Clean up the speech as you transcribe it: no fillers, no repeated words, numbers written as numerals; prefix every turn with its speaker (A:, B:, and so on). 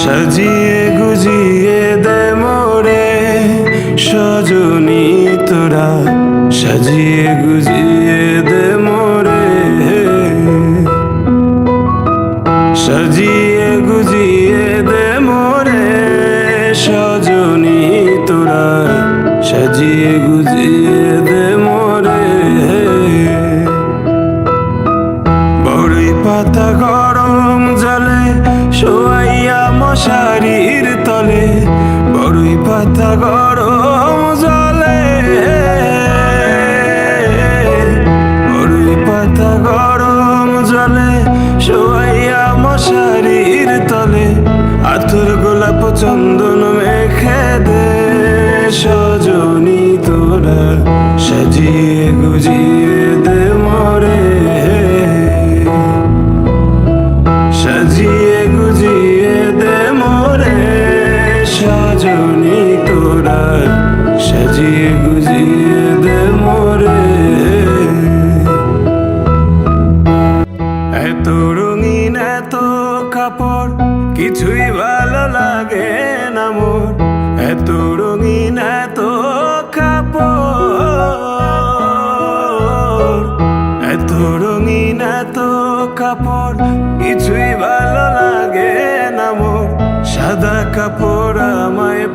A: সাজিয়ে গুজিয়ে দে মোরে সজনী তোরা, সাজিয়ে গুজিয়ে দে মোরে, সাজিয়ে গুজিয়ে দে মোরে সজনী তোরা, সাজিয়ে গুজিয়ে দে মোরে। বড়ই পাতা গরম জলে শোয়াইয়া মশারির তলে, বড়ই পাতা গরম জলে, বড়ই পাতা গরম জলে শোয়াইয়া মশারির তলে, আতর গোলাপ চন্দন মেখে দে সজনী তোরা, সাজিয়ে গুজিয়ে দে মোরে, সাজিয়ে গুজিয়ে দে মোরে সজনী তোরা, সাজিয়ে গুজিয়ে দে মোরে। এত রঙিন এত কাপড় কিছুই ভালো লাগে না মোর, এত রঙিন এত কাপড়, এত রঙিন এত কাপড় কিছুই ভালো লাগে না মোর, সাদা কাপড় আমায়